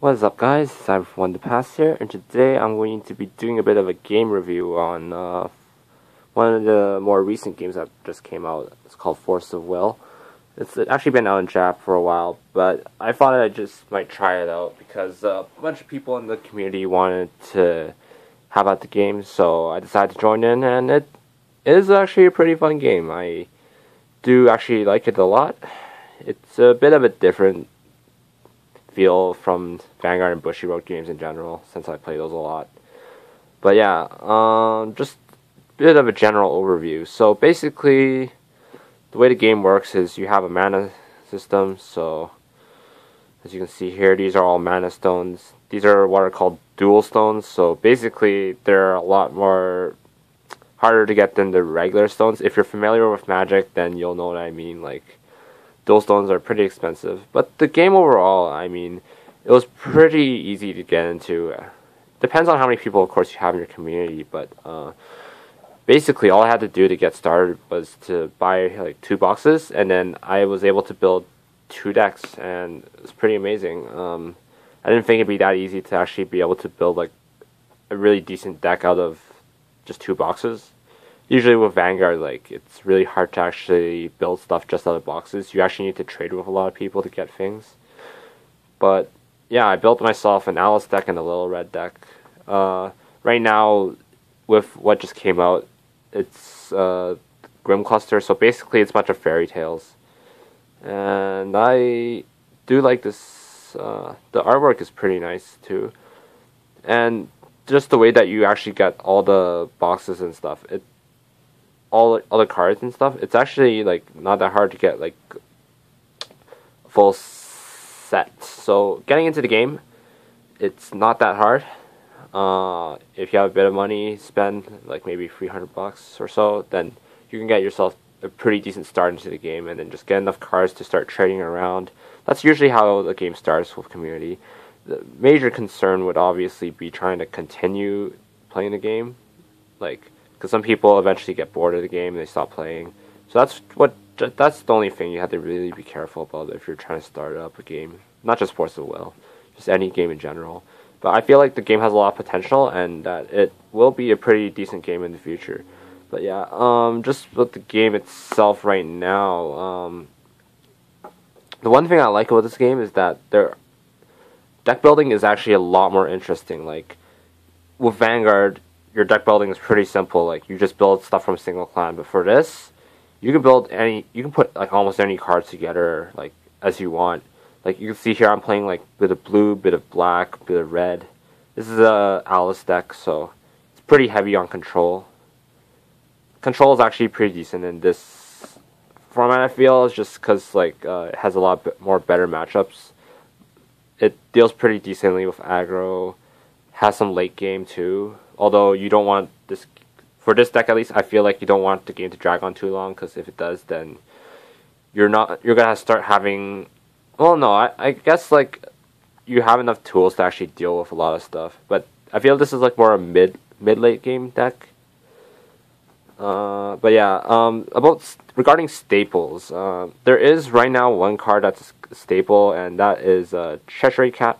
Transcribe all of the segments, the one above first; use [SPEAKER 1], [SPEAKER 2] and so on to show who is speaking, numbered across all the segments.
[SPEAKER 1] What is up, guys? It's Cyber1 the Past here, and today I'm going to be doing a bit of a game review on one of the more recent games that just came out. It's called Force of Will. It's actually been out in Jap for a while, but I thought I just might try it out because a bunch of people in the community wanted to have out the game, so I decided to join in, and it is actually a pretty fun game. I do actually like it a lot. It's a bit of a different feel from Vanguard and Bushiroad games in general, since I play those a lot. But yeah, just a bit of a general overview. So basically, the way the game works is you have a mana system. So as you can see here, these are all mana stones. These are what are called dual stones. So basically, they're a lot more harder to get than the regular stones. If you're familiar with Magic, then you'll know what I mean. Like, dual stones are pretty expensive, but the game overall, I mean, it was pretty easy to get into. Depends on how many people, of course, you have in your community, but basically all I had to do to get started was to buy like 2 boxes, and then I was able to build 2 decks, and it's pretty amazing. I didn't think it'd be that easy to actually be able to build like a really decent deck out of just 2 boxes. Usually with Vanguard, like, it's really hard to actually build stuff just out of boxes. You actually need to trade with a lot of people to get things. But yeah, I built myself an Alice deck and a Little Red deck. Right now, with what just came out, it's Grim Cluster. So basically, it's a bunch of fairy tales, and I do like this. The artwork is pretty nice too, and just the way that you actually get all the boxes and stuff. All the cards and stuff, it's actually like not that hard to get like full set. So getting into the game, it's not that hard. If you have a bit of money, spend like maybe $300 or so, then you can get yourself a pretty decent start into the game, and then just get enough cards to start trading around. That's usually how the game starts with community. The major concern would obviously be trying to continue playing the game, like, because some people eventually get bored of the game and they stop playing. So that's the only thing you have to really be careful about if you're trying to start up a game. Not just Force of Will, just any game in general. But I feel like the game has a lot of potential, and that it will be a pretty decent game in the future. But yeah, just with the game itself right now, the one thing I like about this game is that deck building is actually a lot more interesting. Like, with Vanguard, your deck building is pretty simple. Like, you just build stuff from a single clan. But for this, you can put like almost any cards together like as you want. Like, you can see here, I'm playing like bit of blue, bit of black, bit of red. This is a Alice deck, so it's pretty heavy on control. Control is actually pretty decent in this format, I feel, just because like it has a lot more better matchups. It deals pretty decently with aggro. Has some late game too. Although you don't want this, for this deck at least, I feel like you don't want the game to drag on too long, because if it does, then you're gonna start having, well, no, I guess like you have enough tools to actually deal with a lot of stuff. But I feel this is like more a mid-late game deck. But yeah, regarding staples, there is right now one card that's a staple, and that is Cheshire Cat.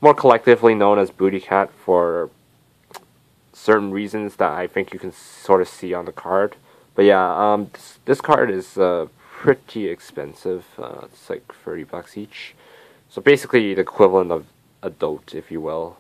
[SPEAKER 1] More collectively known as Booty Cat for certain reasons that I think you can sort of see on the card. But yeah, this card is pretty expensive. It's like $30 each. So basically the equivalent of a dote, if you will,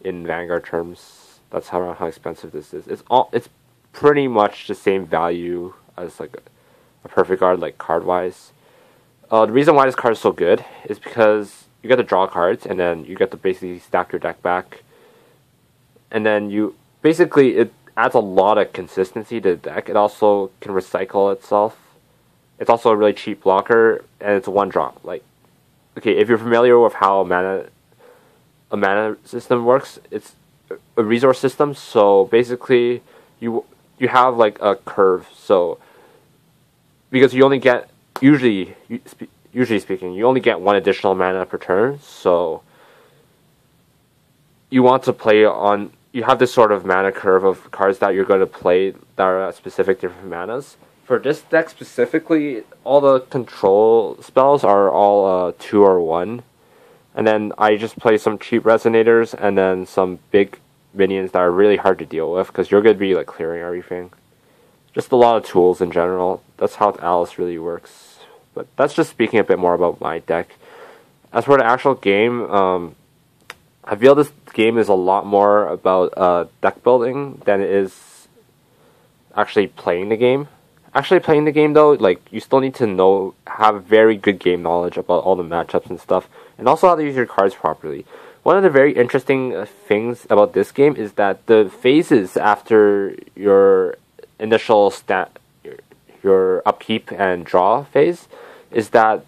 [SPEAKER 1] in Vanguard terms. That's how expensive this is. It's pretty much the same value as like a perfect guard, like card wise. The reason why this card is so good is because you get to draw cards, and then you get to basically stack your deck back. And then it adds a lot of consistency to the deck. It also can recycle itself. It's also a really cheap blocker, and it's a 1-drop. Like, okay, if you're familiar with how a mana system works, it's a resource system. So basically, you have like a curve. So because you only get usually speaking, you only get 1 additional mana per turn, so you want to play on, you have this sort of mana curve of cards that you're going to play that are at specific different manas. For this deck specifically, all the control spells are all 2 or 1. And then I just play some cheap resonators and then some big minions that are really hard to deal with because you're going to be like clearing everything. Just a lot of tools in general. That's how Alice really works. But that's just speaking a bit more about my deck. As for the actual game, I feel this game is a lot more about deck building than it is actually playing the game. Actually playing the game though, like you still need to have very good game knowledge about all the matchups and stuff, and also how to use your cards properly. One of the very interesting things about this game is that the phases after your initial your upkeep and draw phase, is that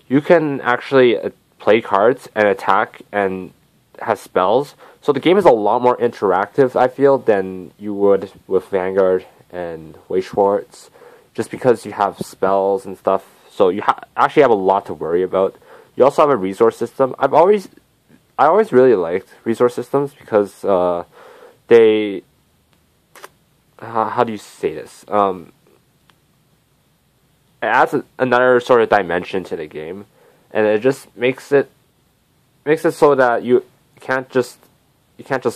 [SPEAKER 1] you can actually play cards and attack and have spells. So the game is a lot more interactive, I feel, than you would with Vanguard and Weiss Schwarz, just because you have spells and stuff. So you actually have a lot to worry about. You also have a resource system. I always really liked resource systems because they how do you say this? It adds another sort of dimension to the game, and it just makes it so that you can't just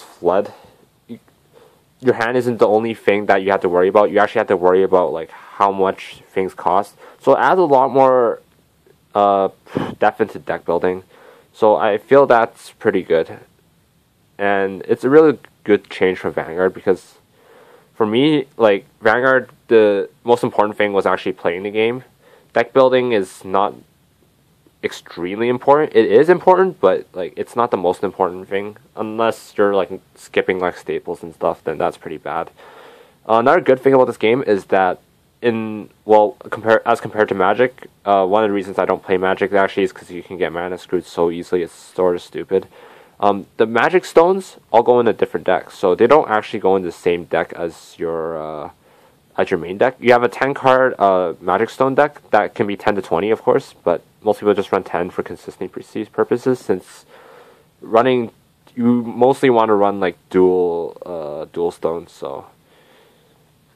[SPEAKER 1] flood. Your hand isn't the only thing that you have to worry about. You actually have to worry about like how much things cost. So it adds a lot more depth into deck building. So I feel that's pretty good, and it's a really good change from Vanguard because for me, like Vanguard, the most important thing was actually playing the game. Deck building is not extremely important. It is important, but like it's not the most important thing. Unless you're like skipping like staples and stuff, then that's pretty bad. Another good thing about this game is that compared to Magic, one of the reasons I don't play Magic actually is because you can get mana screwed so easily. It's sort of stupid. The Magic Stones all go in a different deck, so they don't actually go in the same deck as your main deck. You have a 10-card Magic Stone deck that can be 10 to 20, of course, but most people just run 10 for consistency purposes, since you mostly want to run like dual stones. So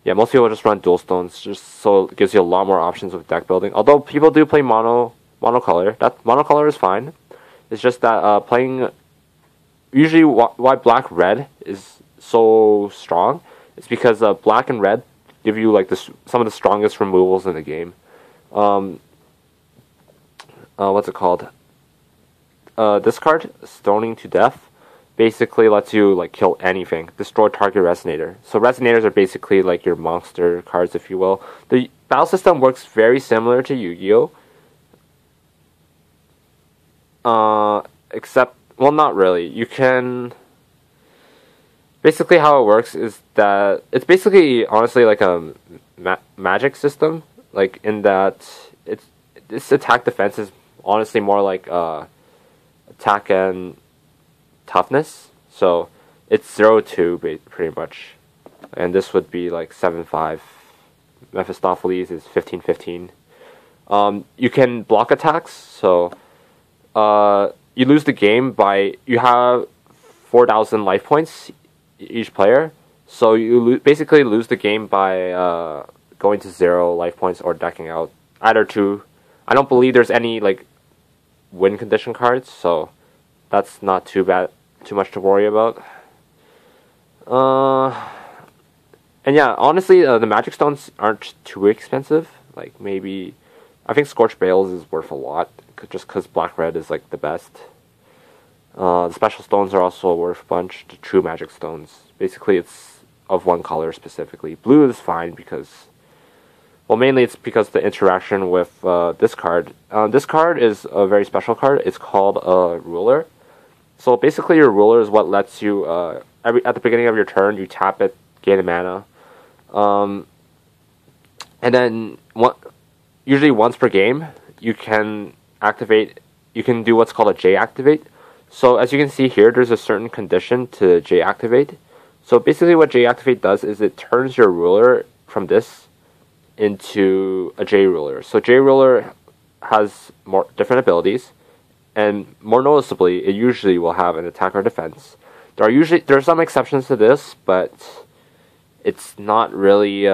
[SPEAKER 1] yeah, most people just run dual stones, just so it gives you a lot more options with deck building. Although people do play monocolor, that monocolor is fine. It's just that playing usually why black red is so strong is because black and red give you like some of the strongest removals in the game. What's it called? This card, Stoning to Death, basically lets you like kill anything, destroy target resonator. So resonators are basically like your monster cards, if you will. The battle system works very similar to Yu-Gi-Oh! Except, well, not really. You can... Basically how it works is that it's basically, honestly, like a magic system. Like, in that this attack defense is honestly more like attack and toughness. So it's 0-2 pretty much. And this would be like 7-5. Mephistopheles is 15-15. You can block attacks, so you lose the game by... You have 4,000 life points each player, so you basically lose the game by going to 0 life points or decking out. Either two. I don't believe there's any like win condition cards, so that's not too much to worry about. And yeah, honestly, the Magic Stones aren't too expensive. Like maybe, I think Scorched Bales is worth a lot, just because Black Red is like the best. The special stones are also worth a bunch. The true Magic Stones, basically, it's of one color specifically. Blue is fine because, well, mainly it's because the interaction with this card. This card is a very special card. It's called a Ruler. So basically, your Ruler is what lets you at the beginning of your turn, you tap it, gain a mana, and then usually once per game, you can activate. You can do what's called a J activate. So as you can see here, there's a certain condition to J activate. So basically, what J activate does is it turns your Ruler from this into a J Ruler. So J Ruler has more different abilities, and more noticeably, it usually will have an attack or defense. There are some exceptions to this, but it's not really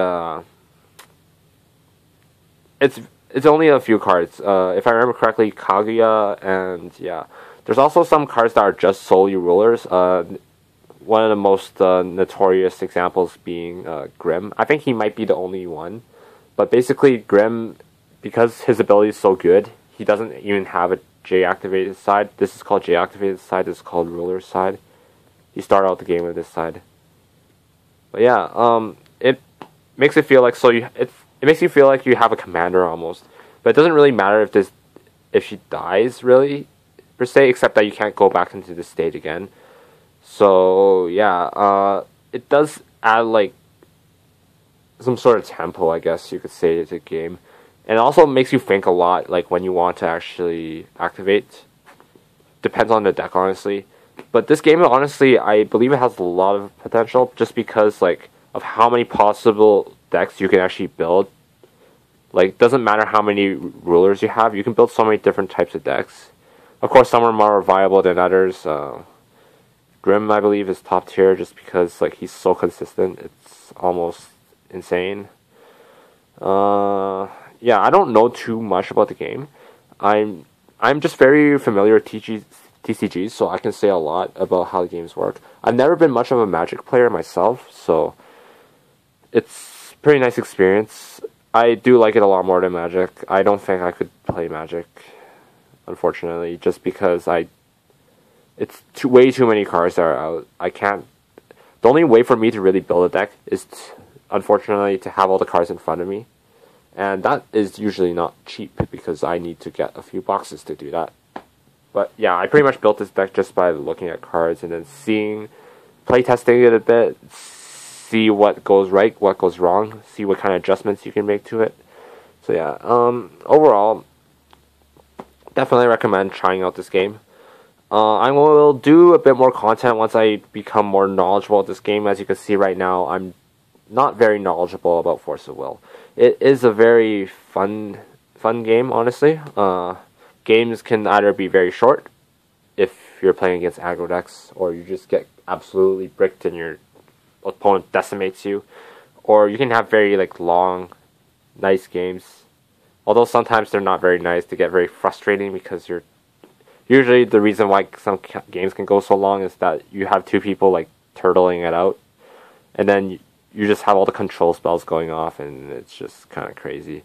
[SPEAKER 1] it's only a few cards. If I remember correctly, Kaguya, and yeah. There's also some cards that are just solely rulers. One of the most notorious examples being Grim. I think he might be the only one. But basically, Grim, because his ability is so good, he doesn't even have a J-activated side. This is called J-activated side. This is called ruler side. You start out the game with this side. But yeah, it makes it feel like it makes you feel like you have a commander almost. But it doesn't really matter if she dies really per se, except that you can't go back into the state again. So yeah, it does add like some sort of tempo, I guess you could say, to the game. And it also makes you think a lot, like when you want to actually activate. Depends on the deck, honestly. But this game, honestly, I believe it has a lot of potential, just because like of how many possible decks you can actually build. Like, doesn't matter how many rulers you have, you can build so many different types of decks. Of course, some are more viable than others. Grim, I believe, is top tier just because like he's so consistent. It's almost insane. Yeah, I don't know too much about the game. I'm just very familiar with TCGs, so I can say a lot about how the games work. I've never been much of a Magic player myself, so it's a pretty nice experience. I do like it a lot more than Magic. I don't think I could play Magic, unfortunately, just because it's way too many cards that are out. I can't. The only way for me to really build a deck is, unfortunately, to have all the cards in front of me. And that is usually not cheap, because I need to get a few boxes to do that. But yeah, I pretty much built this deck just by looking at cards and then playtesting it a bit, see what goes right, what goes wrong, see what kind of adjustments you can make to it. So yeah, overall, definitely recommend trying out this game. I will do a bit more content once I become more knowledgeable of this game. As you can see right now, I'm not very knowledgeable about Force of Will. It is a very fun game, honestly. Games can either be very short, if you're playing against aggro decks, or you just get absolutely bricked and your opponent decimates you, or you can have very like long, nice games. Although sometimes they're not very nice, they get very frustrating because usually the reason why some games can go so long is that you have two people like turtling it out, and then you just have all the control spells going off, and it's just kind of crazy.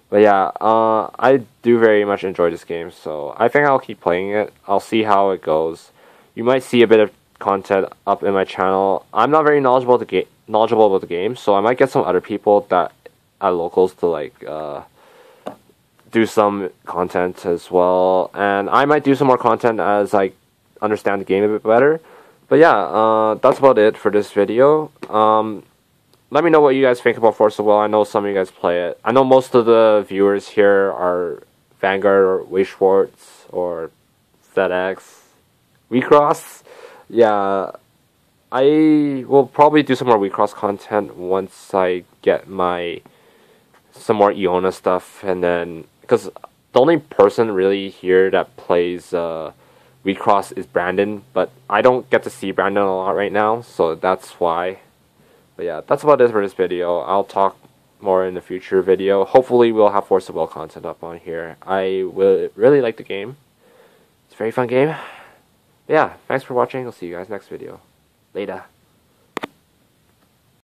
[SPEAKER 1] But yeah, I do very much enjoy this game, so I think I'll keep playing it. I'll see how it goes. You might see a bit of content up in my channel. I'm not very knowledgeable about the game, so I might get some other people that are locals to like do some content as well, and I might do some more content as I understand the game a bit better. But yeah, that's about it for this video. Let me know what you guys think about Force of Will. I know some of you guys play it. I know most of the viewers here are Vanguard or Weiss Schwarz or ZX. WeCross. Yeah, I will probably do some more WeCross content once I get some more Iona stuff, and then because the only person really here that plays WeCross is Brandon, but I don't get to see Brandon a lot right now, so that's why. But yeah, that's about it for this video. I'll talk more in the future video. Hopefully we'll have Force of Will content up on here. I will really like the game. It's a very fun game. But yeah, thanks for watching. I'll see you guys next video. Later.